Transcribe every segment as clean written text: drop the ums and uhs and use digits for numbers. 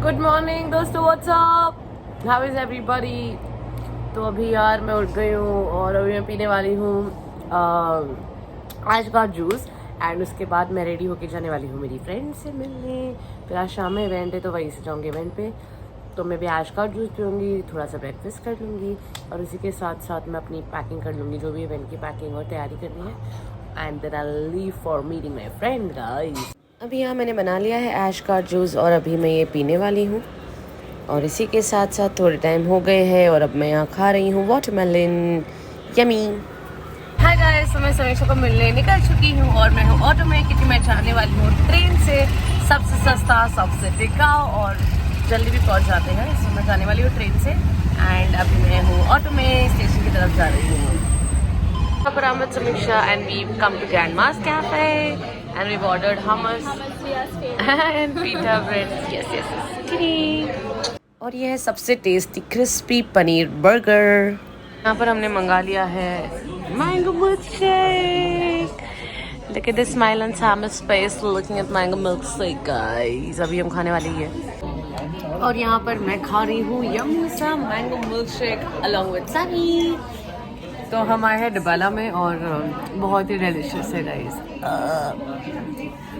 Good morning दोस्तों, WhatsApp, how is everybody. तो अभी यार मैं उठ गई हूँ और अभी मैं पीने वाली हूँ आज का जूस। एंड उसके बाद मैं रेडी होके जाने वाली हूँ मेरी फ्रेंड से मिलने। फिर आज शाम में इवेंट है तो वहीं से जाऊँगी इवेंट पे। तो मैं भी आज का जूस पीऊँगी, थोड़ा सा ब्रेकफास्ट कर लूँगी और उसी के साथ साथ मैं अपनी पैकिंग कर लूँगी, जो भी इवेंट की पैकिंग और तैयारी करनी है। And then I leave for meeting my friend guys. अभी यहाँ मैंने बना लिया है ऐश का जूस और अभी मैं ये पीने वाली हूँ। और इसी के साथ साथ थोड़े टाइम हो गए हैं और अब मैं यहाँ खा रही हूँ वाटरमेलन, यमी। हाय गाइस, तो मैं समीक्षा को मिलने निकल चुकी हूँ और मैं हूँ ऑटो में, क्योंकि मैं जाने वाली हूँ ट्रेन से। सबसे सस्ता, सबसे टिकाऊ और जल्दी भी पहुँच जाते हैं, इसलिए मैं जाने वाली हूँ ट्रेन से। एंड अभी मैं हूँ ऑटो में स्टेशन की तरफ जा रही हूँ। I'm with Samiksha and we've come to Grandma's Cafe and we've ordered hummus and pita bread. Yes. और ये है सबसे टेस्टी क्रिस्पी पनीर बर्गर। यहाँ पर हमने मंगा लिया है mango milkshake. Look at the smile on Sam's face looking at mango milkshake guys। अभी हम खाने वाले ही है और यहाँ पर मैं खा रही हूँ यम्मी सा mango milkshake along with Sammy। तो हम आए हैं डबाला में और बहुत ही डिलीशियस है गाइस।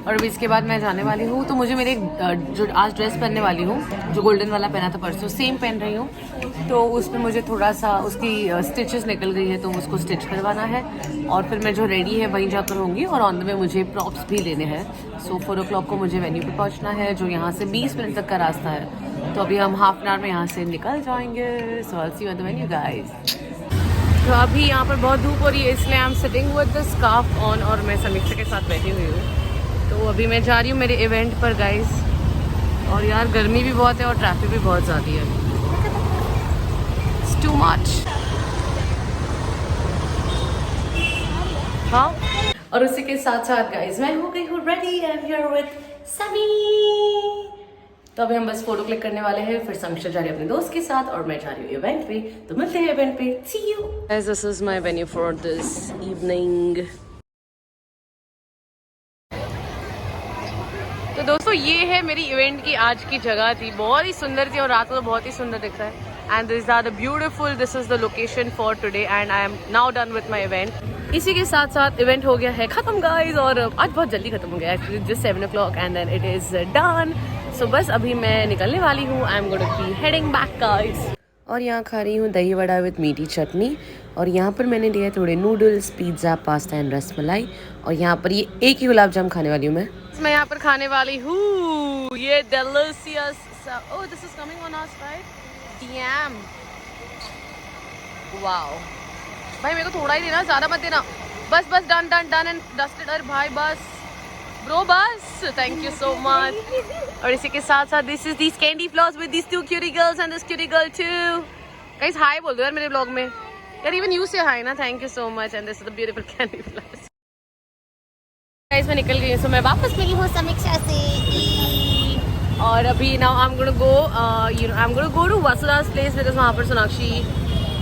और अभी इसके बाद मैं जाने वाली हूँ, तो मुझे मेरे जो आज ड्रेस पहनने वाली हूँ, जो गोल्डन वाला पहना था परसों, सेम पहन रही हूँ। तो उसमें मुझे थोड़ा सा उसकी स्टिचेस निकल गई है, तो उसको स्टिच करवाना है। और फिर मैं जो रेडी है वहीं जाकर होंगी और ऑन द वे मुझे प्रॉप्स भी लेने हैं। सो 4 o'clock को मुझे वेन्यू पे पहुँचना है, जो यहाँ से 20 मिनट तक का रास्ता है। तो अभी हम हाफ एन आवर में यहाँ से निकल जाएंगे। So I will see you at the venue guys. तो अभी यहाँ पर बहुत धूप हो रही है, इसलिए I am sitting with the scarf on और मैं समीक्षा के साथ बैठी हुई हूँ। तो अभी मैं जा रही हूँ मेरे इवेंट पर गाइस। और यार गर्मी भी बहुत है और ट्रैफिक भी बहुत ज़्यादा है। It's too much. हाँ, और उसी के साथ साथ गाइस मैं हो गई हूँ ready. I am here with समी। तो अभी हम बस फोटो क्लिक करने वाले हैं, फिर समीक्षा जा रही है अपने दोस्त के साथ और मैं जा रही हूँ इवेंट पे। तो मिलते हैं इवेंट पे। See you guys. This is my venue for this evening. तो दोस्तों ये है मेरी इवेंट की आज की जगह थी, बहुत ही सुंदर थी और रात को तो बहुत ही सुंदर दिख रहा है। And this are the beautiful, this is the location for today and I am now done with my event. इसी के साथ साथ इवेंट हो गया है खत्म गाइस, और आज बहुत जल्दी खत्म हो गया actually, just 7 o'clock and then it is done. So बस अभी मैं निकलने वाली हूँ। I am going to be heading back guys. और यहाँ खा रही हूँ दही वड़ा विद मीठी चटनी। और यहाँ पर मैंने लिया थोड़े noodles, pizza, pasta and rasmalai. और यहाँ पर ये एक ही गुलाब जामुन खाने वाली हूँ मैं यहाँ पर खाने वाली हूँ ये delicious. Oh this is coming on us right, DM. Wow भाई, मेरे को थोड़ा ही देना, ज़्यादा मत देना। बस बस, done done done and dusted. अरे भाई बस ब्रो, बस, थैंक यू सो मच। और इसी के साथ साथ this is this candy floss with this 2 cutie girls and this cutie girl too. Guys hi बोल दो यार मेरे ब्लॉग में यार, इवन यू से हाय ना। Thank you so much and this is the beautiful candy floss. Guys मैं निकल गई हूँ, सो मैं वापस मिली हूँ समीक्षा से। और अभी now I am gonna go I am gonna go to Vasudha's place because वहाँ पर Sonakshi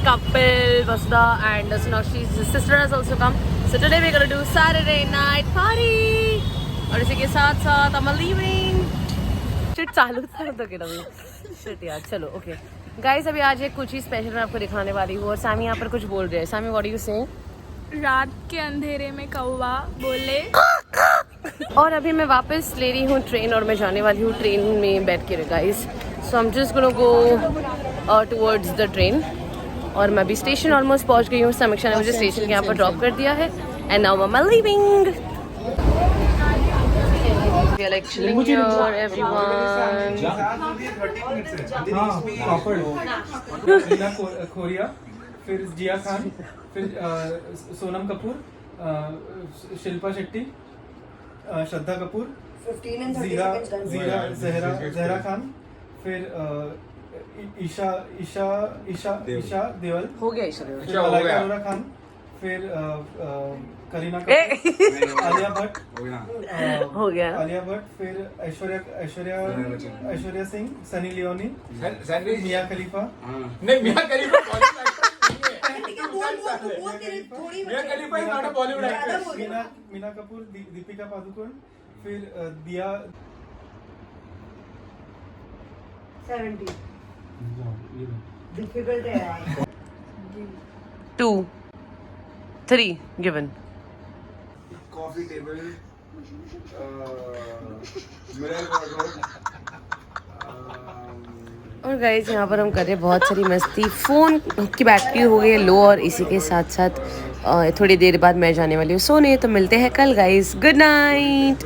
couple, Vasudha and Sonakshi sister has also come. So today we're gonna do Saturday night party. और इसी के साथ साथ I'm leaving. शिट चालू था तो क्या लगी शिट यार। चलो ओके गाइस, अभी आज एक कुछ ही स्पेशल मैं आपको दिखाने वाली हूँ और सामी यहाँ पर कुछ बोल रहे हैं। सामी व्हाट आर यू सेइंग? रात के अंधेरे में कौवा बोले। और अभी मैं वापस ले रही हूँ ट्रेन और मैं जाने वाली हूँ ट्रेन में बैठ के guys. So I am just gonna go towards the train. और मैं अभी स्टेशन ऑलमोस्ट पहुंच गई हूँ। समीक्षा ने मुझे स्टेशन के यहाँ पर ड्रॉप कर दिया है and now I am leaving. We are like chilling here, everyone. खोरिया, फिर जिया खान, फिर सोनम कपूर, शिल्पा शेट्टी, श्रद्धा कपूर, जहरा खान, फिर ईशा देवल हो गया ईशा देवल, अरोरा खान, फिर करीना कपूर, आलिया भट्ट हो गया आलिया भट्ट, फिर ऐश्वर्या सिंह, सनी लियोनी, मिया खलीफा। नहीं, मिया खलीफा मीना कपूर, दीपिका पादुकोण, फिर दिया 70 डिफिकल्ट है यार 2 3 given coffee table mirror wardrobe और गाइस यहाँ पर हम कर रहे हैं बहुत सारी मस्ती। फ़ोन की बैटरी हो गई है लो और इसी के साथ साथ थोड़ी देर बाद मैं जाने वाली हूँ सोने। तो मिलते हैं कल गाइस, गुड नाइट।